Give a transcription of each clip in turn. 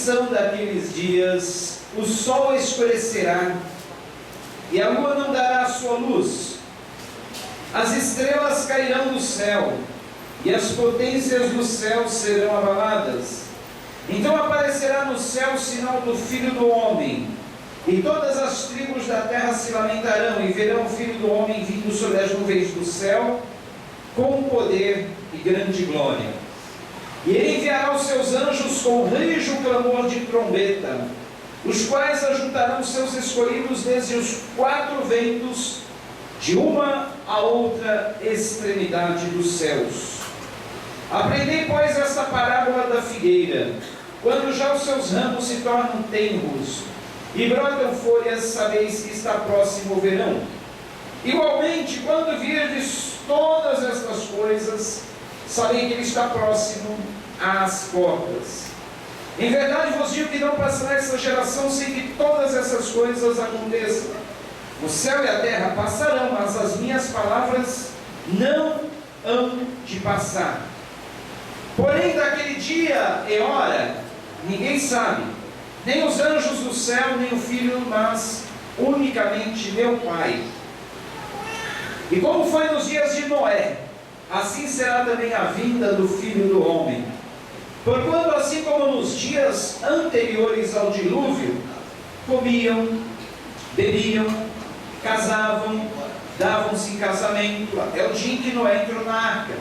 aflição daqueles dias, o sol escurecerá, e a lua não dará a sua luz. As estrelas cairão do céu, e as potências do céu serão abaladas. Então aparecerá no céu o sinal do Filho do Homem, e todas as tribos da terra se lamentarão, e verão o Filho do Homem vindo sobre as nuvens do céu, com poder e grande glória. E ele enviará os seus anjos com rijo clamor de trombeta, os quais ajuntarão seus escolhidos desde os quatro ventos, de uma a outra extremidade dos céus. Aprendei, pois, esta parábola da figueira. Quando já os seus ramos se tornam tenros e brotam folhas, sabeis que está próximo o verão. Igualmente, quando virdes todas estas coisas, sabei que ele está próximo às portas. Em verdade vos digo que não passará essa geração sem que todas essas coisas aconteçam. O céu e a terra passarão, mas as minhas palavras não hão de passar. Porém, daquele dia e hora, ninguém sabe, nem os anjos do céu, nem o Filho, mas unicamente meu Pai. E como foi nos dias de Noé, assim será também a vinda do Filho do Homem. Porquanto, assim como nos dias anteriores ao dilúvio, comiam, bebiam, casavam, davam-se em casamento, até o dia em que Noé entrou na arca.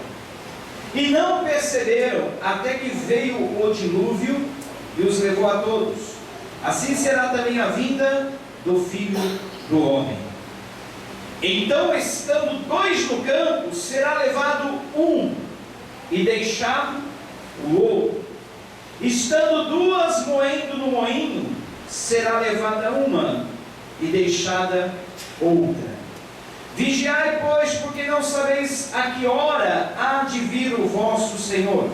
E não perceberam até que veio o dilúvio e os levou a todos. Assim será também a vinda do Filho do Homem. Então, estando dois no campo, será levado um e deixado o outro. Estando duas moendo no moinho, será levada uma e deixada outra. Vigiai, pois, porque não sabeis a que hora há de vir o vosso Senhor.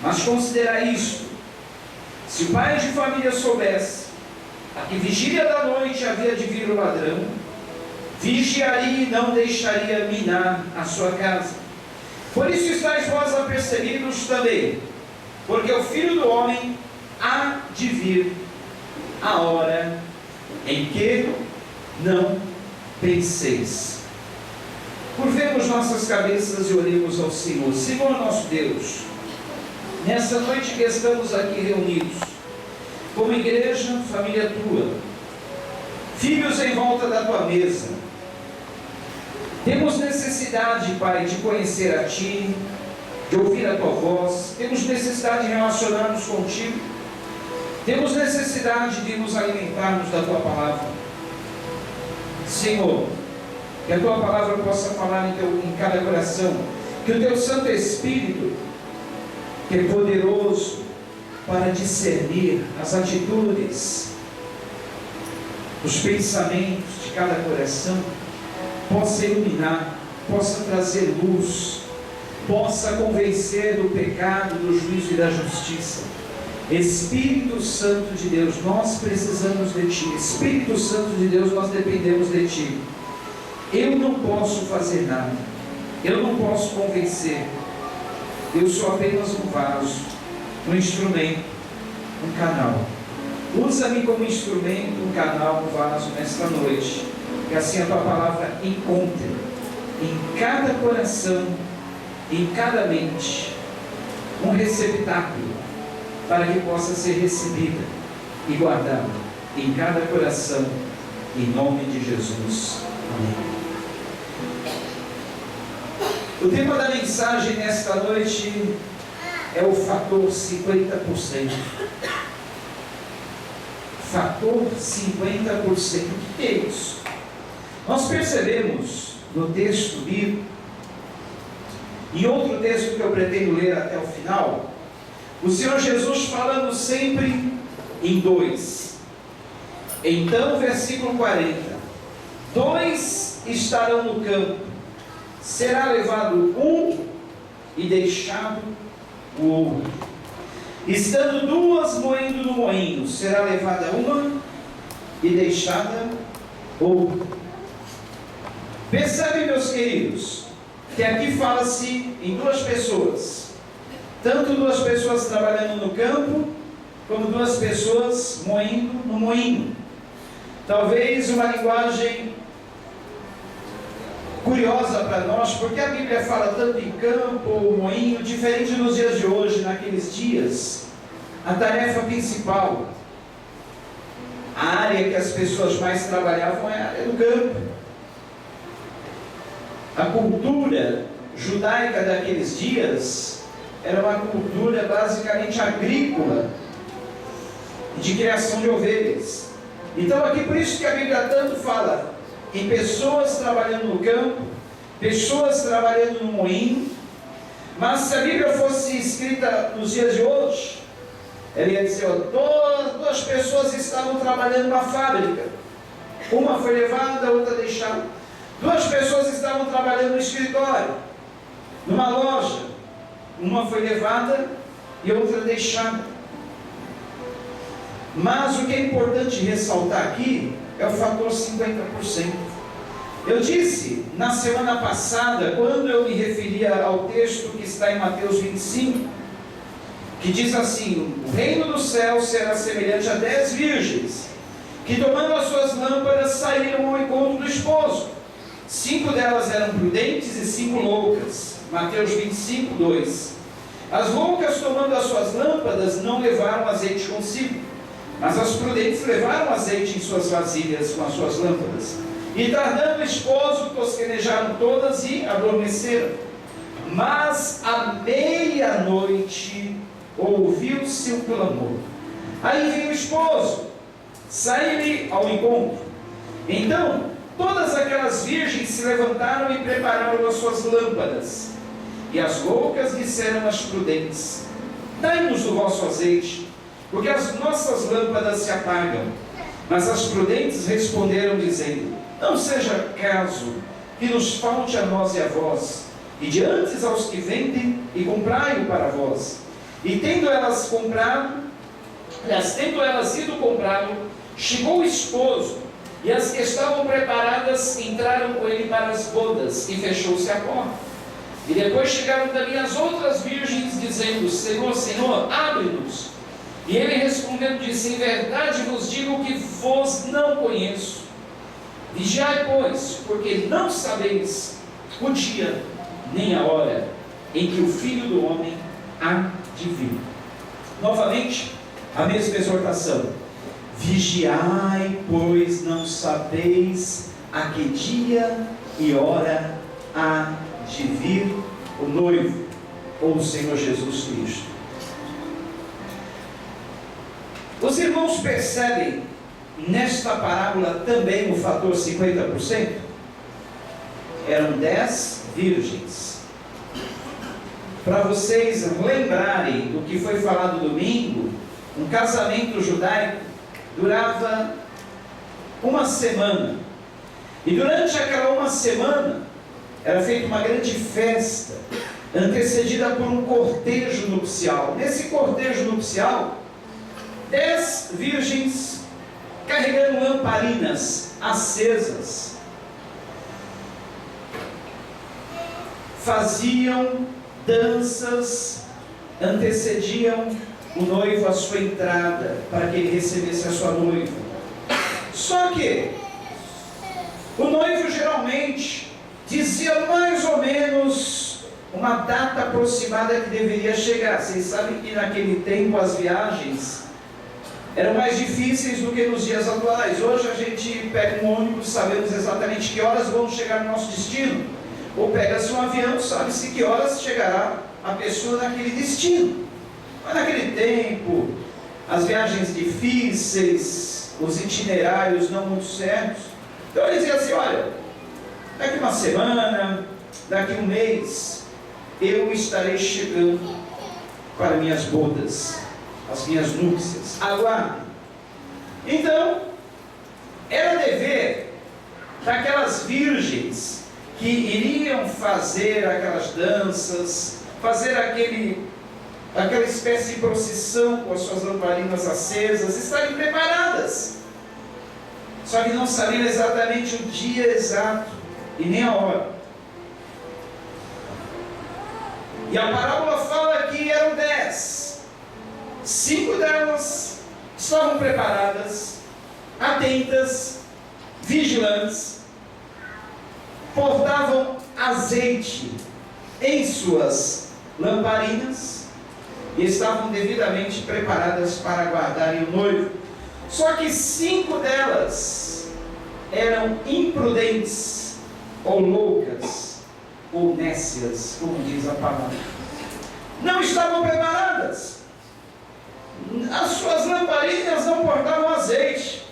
Mas considerai isto: se o pai de família soubesse a que vigília da noite havia de vir o ladrão, vigiaria e não deixaria minar a sua casa. Por isso estáis vós apercebidos também, porque o Filho do Homem há de vir a hora em que não penseis. Curvemos nossas cabeças e oremos ao Senhor. Senhor nosso Deus, nessa noite que estamos aqui reunidos, como igreja, família tua, filhos em volta da tua mesa, temos necessidade, Pai, de conhecer a Ti, de ouvir a Tua voz, temos necessidade de relacionarmos contigo, temos necessidade de nos alimentarmos da Tua palavra. Senhor, que a Tua palavra possa falar em cada coração, que o Teu Santo Espírito, que é poderoso para discernir as atitudes, os pensamentos de cada coração, possa iluminar, possa trazer luz, possa convencer do pecado, do juízo e da justiça. Espírito Santo de Deus, nós precisamos de Ti. Espírito Santo de Deus, nós dependemos de Ti. Eu não posso fazer nada, eu não posso convencer, eu sou apenas um vaso, um instrumento, um canal. Usa-me como instrumento, um canal, um vaso nesta noite, que assim a Tua palavra encontre em cada coração, em cada mente, um receptáculo, para que possa ser recebida e guardada em cada coração, em nome de Jesus. Amém. O tema da mensagem nesta noite é o fator 50%. Fator 50%. O que é isso? Nós percebemos no texto lido, e outro texto que eu pretendo ler até o final, o Senhor Jesus falando sempre em dois. Então, versículo 40: dois estarão no campo, será levado um e deixado o outro. Estando duas moendo no moinho, será levada uma e deixada outra. Percebe, meus queridos, que aqui fala-se em duas pessoas, tanto duas pessoas trabalhando no campo, como duas pessoas moendo no moinho. Talvez uma linguagem curiosa para nós, porque a Bíblia fala tanto em campo ou moinho, diferente nos dias de hoje. Naqueles dias, a tarefa principal, a área que as pessoas mais trabalhavam é a área do campo. A cultura judaica daqueles dias era uma cultura basicamente agrícola, de criação de ovelhas. Então aqui, por isso que a Bíblia tanto fala em pessoas trabalhando no campo, pessoas trabalhando no moinho. Mas se a Bíblia fosse escrita nos dias de hoje, ela ia dizer, duas pessoas estavam trabalhando numa fábrica, uma foi levada, a outra deixada. Duas pessoas estavam trabalhando no escritório, numa loja, uma foi levada e outra deixada. Mas o que é importante ressaltar aqui é o fator 50%. Eu disse na semana passada, quando eu me referia ao texto que está em Mateus 25, que diz assim: o reino dos céus será semelhante a 10 virgens, que tomando as suas lâmpadas saíram ao encontro do esposo. 5 delas eram prudentes e 5 loucas. Mateus 25, 2. As loucas, tomando as suas lâmpadas, não levaram azeite consigo, mas as prudentes levaram azeite em suas vasilhas com as suas lâmpadas. E tardando o esposo, tosquenejaram todas e adormeceram. Mas à meia-noite ouviu-se um clamor. Aí veio o esposo, saiu-lhe ao encontro. Então todas aquelas virgens se levantaram e prepararam as suas lâmpadas. E as loucas disseram às prudentes: dai-nos do vosso azeite, porque as nossas lâmpadas se apagam. Mas as prudentes responderam, dizendo: não seja caso que nos falte a nós e a vós, e de antes aos que vendem, e comprai-o para vós. E tendo elas ido comprá-lo, chegou o esposo, e as que estavam preparadas entraram com ele para as bodas, e fechou-se a porta. E depois chegaram também as outras virgens, dizendo: Senhor, Senhor, abre-nos. E ele respondendo disse: em verdade vos digo que vos não conheço. Vigiai, pois, porque não sabeis o dia nem a hora em que o Filho do Homem há de vir. Novamente, a mesma exortação: vigiai, pois não sabeis a que dia e hora há de vir o noivo, ou o Senhor Jesus Cristo. Os irmãos percebem nesta parábola também o fator 50%? Eram 10 virgens. Para vocês lembrarem do que foi falado domingo, um casamento judaico durava uma semana. E durante aquela uma semana, era feita uma grande festa, antecedida por um cortejo nupcial. Nesse cortejo nupcial, 10 virgens carregando lamparinas acesas faziam danças, antecediam o noivo à sua entrada, para que ele recebesse a sua noiva. Só que o noivo geralmente dizia mais ou menos uma data aproximada que deveria chegar. Vocês sabem que naquele tempo as viagens eram mais difíceis do que nos dias atuais. Hoje a gente pega um ônibus, sabemos exatamente que horas vamos chegar no nosso destino. Ou pega-se um avião, sabe-se que horas chegará a pessoa naquele destino. Mas naquele tempo, as viagens difíceis, os itinerários não muito certos. Então ele dizia assim: olha, daqui uma semana, daqui um mês, eu estarei chegando para minhas bodas, as minhas núpcias. Aguardem. Então, era dever daquelas virgens que iriam fazer aquelas danças, fazer aquela espécie de procissão com as suas lamparinas acesas, estarem preparadas. Só que não sabiam exatamente o dia exato e nem a hora. E a parábola fala que eram 10. 5 delas estavam preparadas, atentas, vigilantes, portavam azeite em suas lamparinas e estavam devidamente preparadas para aguardarem o noivo. Só que 5 delas eram imprudentes, ou loucas, ou nécias, como diz a palavra. Não estavam preparadas. As suas lamparinas não portavam azeite.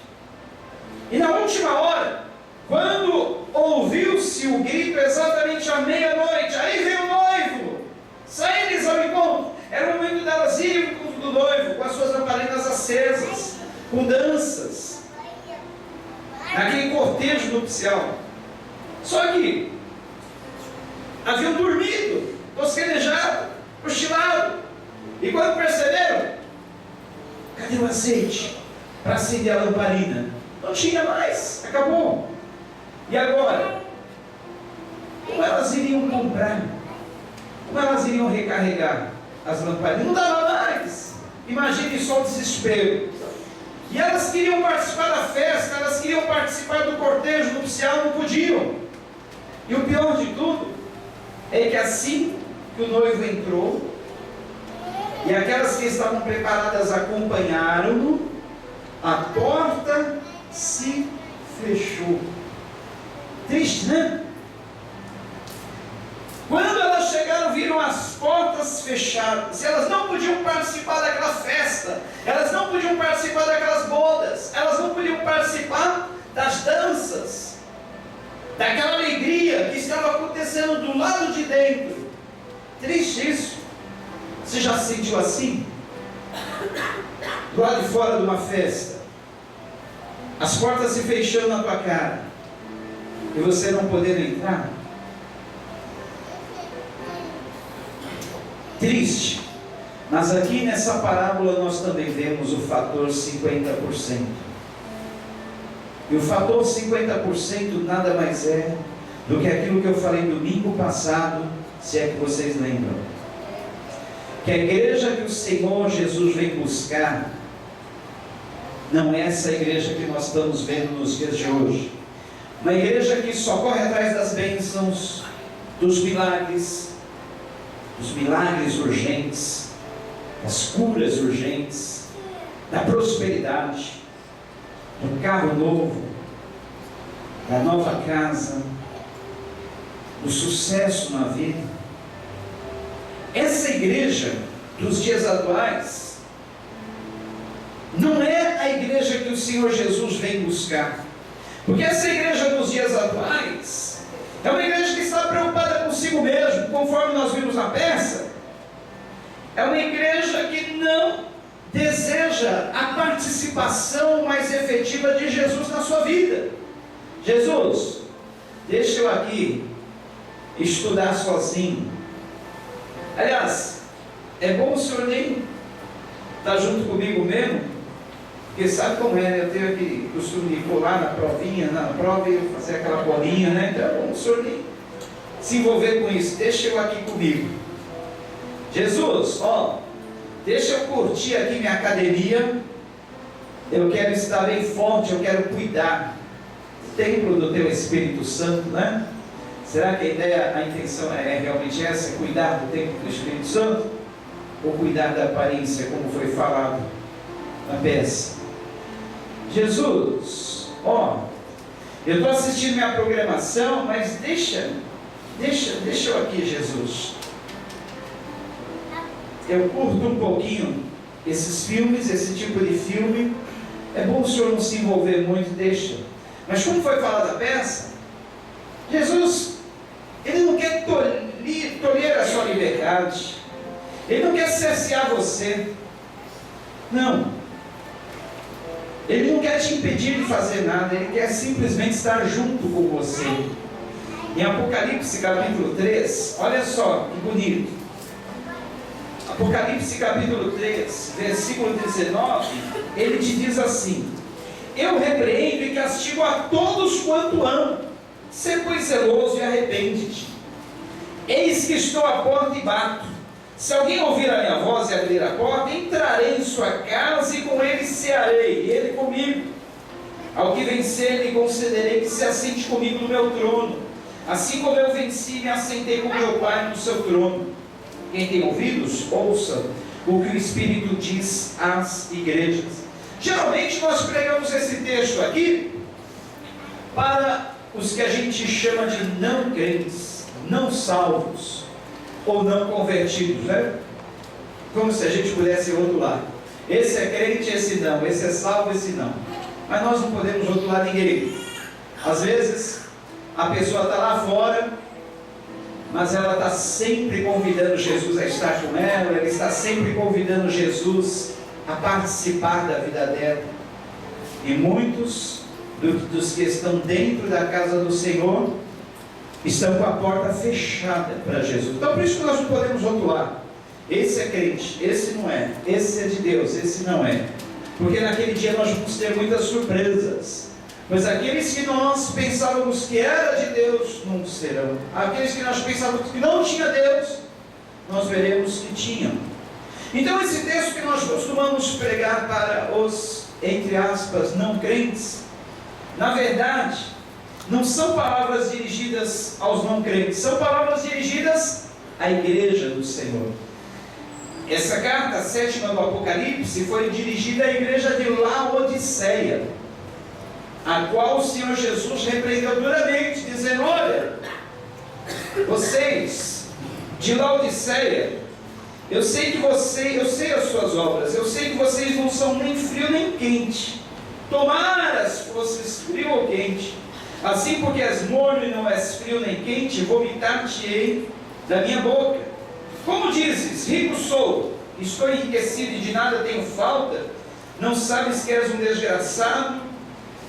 E na última hora, quando ouviu-se o grito exatamente à meia-noite, aí veio o noivo, saindo ao encontro. Era o momento delas irem ao encontro do noivo, com as suas lamparinas acesas, com danças, naquele cortejo nupcial. Só que haviam dormido, tosquenejado, cochilado. E quando perceberam, cadê o azeite para acender a lamparina? Não tinha mais, acabou. E agora? Como elas iriam comprar? Como elas iriam recarregar as lamparinas? Não dava mais. Imagine só o desespero. E elas queriam participar da festa, elas queriam participar do cortejo nupcial, não podiam. E o pior de tudo é que assim que o noivo entrou, e aquelas que estavam preparadas acompanharam-no, a porta se fechou. Triste, né? Quando elas chegaram, viram as portas fechadas. Elas não podiam participar daquela festa, elas não podiam participar daquelas bodas, elas não podiam participar das danças, daquela alegria que estava acontecendo do lado de dentro. Triste isso. Você já se sentiu assim? Do lado de fora de uma festa, as portas se fechando na tua cara e você não podendo entrar? Triste. Mas aqui nessa parábola nós também vemos o fator 50%. E o fator 50% nada mais é do que aquilo que eu falei domingo passado, se é que vocês lembram. Que a igreja que o Senhor Jesus vem buscar não é essa igreja que nós estamos vendo nos dias de hoje. Uma igreja que só corre atrás das bênçãos, dos milagres urgentes, das curas urgentes, da prosperidade, do carro novo, da nova casa, do sucesso na vida. Essa igreja dos dias atuais não é a igreja que o Senhor Jesus vem buscar. Porque essa igreja dos dias atuais é uma igreja que está preocupada consigo mesmo, conforme nós vimos na peça. É uma igreja que não deseja a participação mais efetiva de Jesus na sua vida. Jesus, deixa eu aqui estudar sozinho. Aliás, é bom o senhor nem estar junto comigo mesmo, porque sabe como é, né? Eu tenho aquele costume de colar na provinha, na prova e fazer aquela bolinha, né? Então é bom o senhor nem se envolver com isso. Deixa eu aqui comigo. Jesus, deixa eu curtir aqui minha academia. Eu quero estar bem forte, eu quero cuidar do templo do teu Espírito Santo, né? Será que a intenção é realmente essa? Cuidar do templo do Espírito Santo? Ou cuidar da aparência, como foi falado na peça? Jesus, eu estou assistindo minha programação, mas deixa eu aqui, Jesus. Eu curto um pouquinho esses filmes, esse tipo de filme. É bom o senhor não se envolver muito, deixa. Mas como foi falado a peça, Jesus, Ele não quer tolher a sua liberdade. Ele não quer cercear você. Não. Ele não quer te impedir de fazer nada. Ele quer simplesmente estar junto com você. Em Apocalipse capítulo 3, olha só que bonito. Apocalipse capítulo 3, versículo 19, ele te diz assim: eu repreendo e castigo a todos quanto amo. Sê, pois, zeloso e arrepende-te. Eis que estou à porta e bato. Se alguém ouvir a minha voz e abrir a porta, entrarei em sua casa e com ele cearei, e ele comigo. Ao que vencer, lhe concederei que se assente comigo no meu trono, assim como eu venci e me assentei com meu Pai no seu trono. Quem tem ouvidos, ouça o que o Espírito diz às igrejas. Geralmente nós pregamos esse texto aqui para os que a gente chama de não crentes, não salvos ou não convertidos, né? Como se a gente pudesse rotular. Esse é crente, esse não. Esse é salvo, esse não. Mas nós não podemos rotular ninguém. Às vezes a pessoa está lá fora, mas ela está sempre convidando Jesus a estar com ela está sempre convidando Jesus a participar da vida dela. E muitos dos que estão dentro da casa do Senhor estão com a porta fechada para Jesus. Então por isso que nós não podemos rotular. Esse é crente, esse não é. Esse é de Deus, esse não é. Porque naquele dia nós vamos ter muitas surpresas. Mas aqueles que nós pensávamos que era de Deus, não serão. Aqueles que nós pensávamos que não tinha Deus, nós veremos que tinham. Então esse texto que nós costumamos pregar para os, entre aspas, não crentes, na verdade, não são palavras dirigidas aos não crentes, são palavras dirigidas à igreja do Senhor. Essa carta, a 7ª do Apocalipse, foi dirigida à igreja de Laodiceia, a qual o Senhor Jesus repreendeu duramente, dizendo: olha, vocês de Laodiceia, eu sei as suas obras, eu sei que vocês não são nem frio nem quente. Tomara se fosses frio ou quente. Assim, porque és morno e não és frio nem quente, vomitar-te-ei da minha boca. Como dizes, rico sou, estou enriquecido e de nada tenho falta, não sabes que és um desgraçado,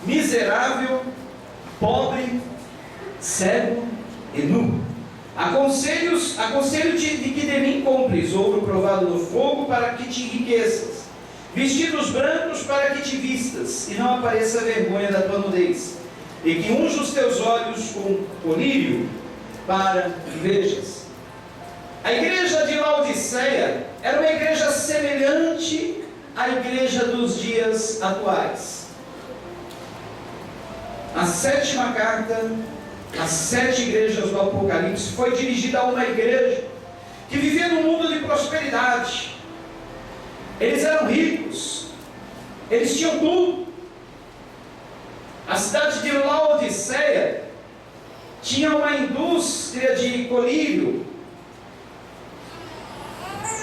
miserável, pobre, cego e nu. Aconselho-te de que de mim compres ouro provado no fogo para que te enriqueças, vestidos brancos para que te vistas, e não apareça a vergonha da tua nudez, e que unja os teus olhos com colírio para que vejas. A igreja de Laodiceia era uma igreja semelhante à igreja dos dias atuais. A 7ª carta, as 7 igrejas do Apocalipse, foi dirigida a uma igreja que vivia num mundo de prosperidade. Eles eram ricos, eles tinham tudo. A cidade de Laodiceia tinha uma indústria de colírio.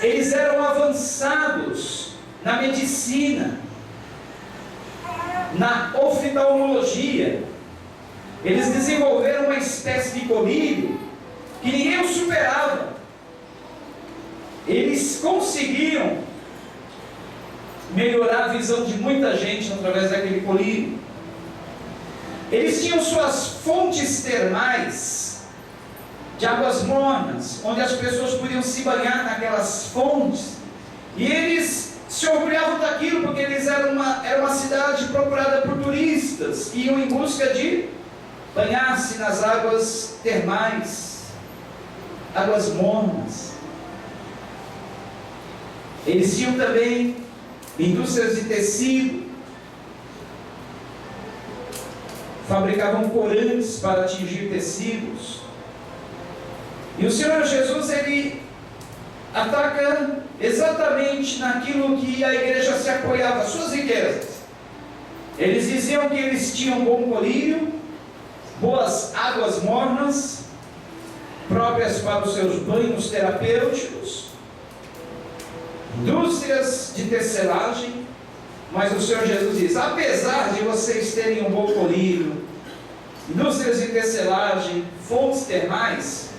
Eles eram avançados na medicina, na oftalmologia. Eles desenvolveram uma espécie de colírio que ninguém o superava. Eles conseguiam melhorar a visão de muita gente através daquele colírio. Eles tinham suas fontes termais de águas mornas, onde as pessoas podiam se banhar naquelas fontes, e eles se orgulhavam daquilo, porque eles eram uma cidade procurada por turistas, que iam em busca de banhar-se nas águas termais, águas mornas. Eles tinham também indústrias de tecido, fabricavam corantes para tingir tecidos. E o Senhor Jesus, ele ataca exatamente naquilo que a igreja se apoiava, suas riquezas. Eles diziam que eles tinham bom colírio, boas águas mornas, próprias para os seus banhos terapêuticos, indústrias de tecelagem. Mas o Senhor Jesus diz: apesar de vocês terem um bom colírio, indústrias de tecelagem, fontes termais,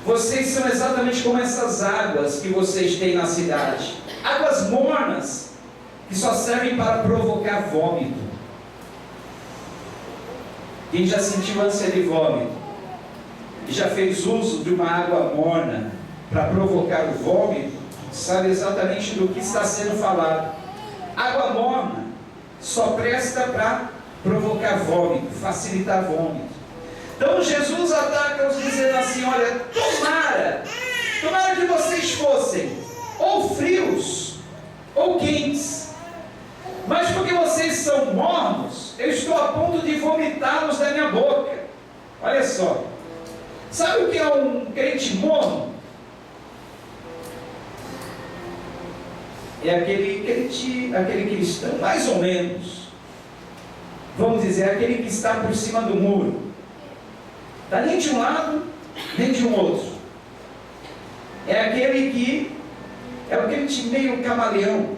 vocês são exatamente como essas águas que vocês têm na cidade, águas mornas, que só servem para provocar vômito. Quem já sentiu ânsia de vômito e já fez uso de uma água morna para provocar o vômito, sabe exatamente do que está sendo falado. Água morna só presta para provocar vômito, facilitar vômito. Então Jesus ataca-os dizendo assim: olha, tomara Tomara que vocês fossem ou frios ou quentes. Mas porque vocês são mornos, eu estou a ponto de vomitá-los da minha boca. Olha só. Sabe o que é um crente morno? É aquele cristão, mais ou menos, vamos dizer, aquele que está por cima do muro. Está nem de um lado, nem de um outro. É aquele que é o crente meio camaleão,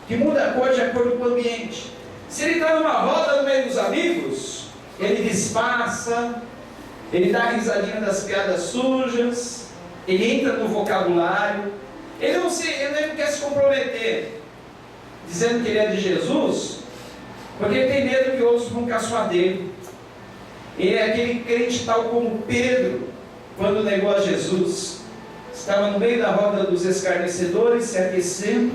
que muda a cor de acordo com o ambiente. Se ele está numa roda no meio dos amigos, ele disfarça, ele dá a risadinha das piadas sujas, ele entra no vocabulário, ele não quer se comprometer, dizendo que ele é de Jesus, porque ele tem medo que outros vão caçoar dele. Ele é aquele crente tal como Pedro, quando negou a Jesus. Estava no meio da roda dos escarnecedores, se aquecendo,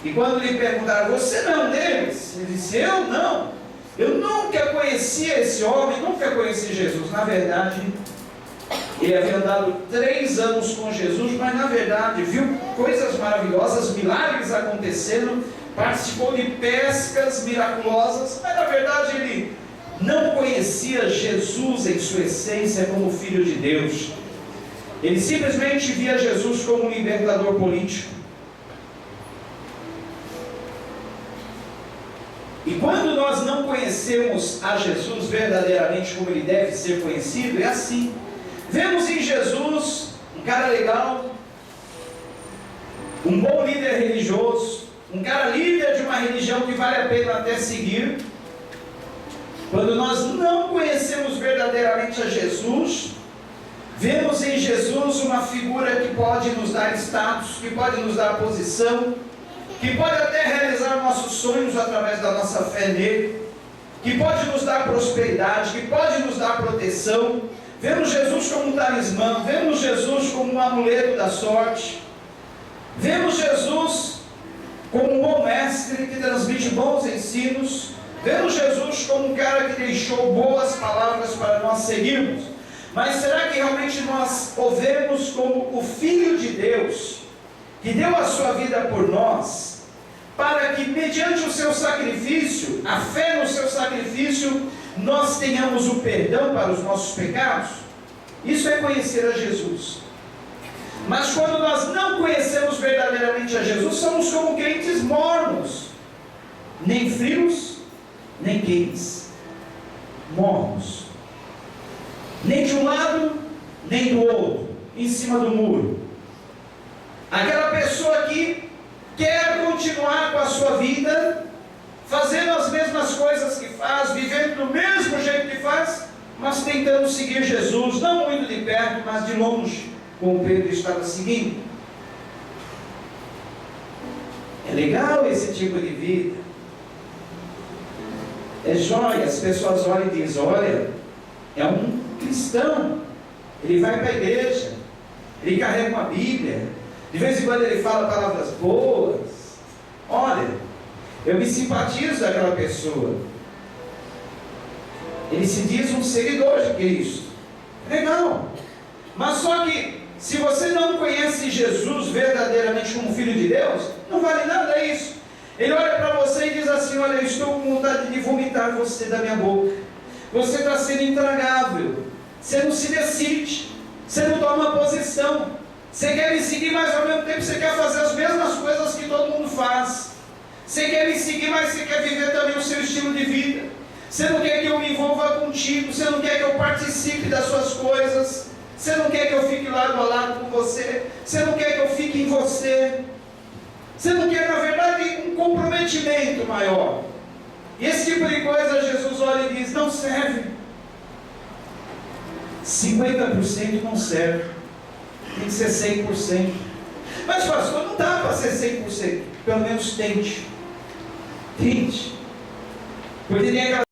e quando lhe perguntaram: você não é um deles? Ele disse: eu não, eu nunca conhecia esse homem, nunca conheci Jesus. Na verdade, ele havia andado 3 anos com Jesus, mas na verdade viu coisas maravilhosas, milagres acontecendo, participou de pescas miraculosas, mas na verdade ele não conhecia Jesus em sua essência como Filho de Deus. Ele simplesmente via Jesus como um libertador político. E quando nós não conhecemos a Jesus verdadeiramente como ele deve ser conhecido, é assim. Vemos em Jesus um cara legal, um bom líder religioso, um cara líder de uma religião que vale a pena até seguir. Quando nós não conhecemos verdadeiramente a Jesus, vemos em Jesus uma figura que pode nos dar status, que pode nos dar posição, que pode até realizar nossos sonhos através da nossa fé nele, que pode nos dar prosperidade, que pode nos dar proteção. Vemos Jesus como um talismã, vemos Jesus como um amuleto da sorte, vemos Jesus como um bom mestre que transmite bons ensinos, vemos Jesus como um cara que deixou boas palavras para nós seguirmos. Mas será que realmente nós o vemos como o Filho de Deus, que deu a sua vida por nós, para que mediante o seu sacrifício, a fé no seu sacrifício, nós tenhamos o perdão para os nossos pecados? Isso é conhecer a Jesus. Mas quando nós não conhecemos verdadeiramente a Jesus, somos como crentes mornos, nem frios, nem quentes, mornos, nem de um lado, nem do outro, em cima do muro. Aquela pessoa que quer continuar com a sua vida, fazendo as mesmas coisas que faz, vivendo do mesmo jeito que faz, mas tentando seguir Jesus, não muito de perto, mas de longe, como Pedro estava seguindo. É legal esse tipo de vida, é jóia. As pessoas olham e dizem: olha, é um cristão, ele vai para a igreja, ele carrega uma Bíblia, de vez em quando ele fala palavras boas. Olha, eu me simpatizo daquela pessoa, ele se diz um seguidor de Cristo. Legal, mas só que se você não conhece Jesus verdadeiramente como Filho de Deus, não vale nada isso. Ele olha para você e diz assim: olha, eu estou com vontade de vomitar você da minha boca, você está sendo intragável, você não se decide, você não toma posição, você quer me seguir, mas ao mesmo tempo você quer fazer as mesmas coisas que todo mundo faz. Você quer me seguir, mas você quer viver também o seu estilo de vida. Você não quer que eu me envolva contigo, você não quer que eu participe das suas coisas, você não quer que eu fique lado a lado com você, você não quer que eu fique em você, você não quer, na verdade, um comprometimento maior. E esse tipo de coisa Jesus olha e diz: não serve. 50% não serve, tem que ser 100%. Mas pastor, não dá para ser 100%, pelo menos tente. Porque tem aquela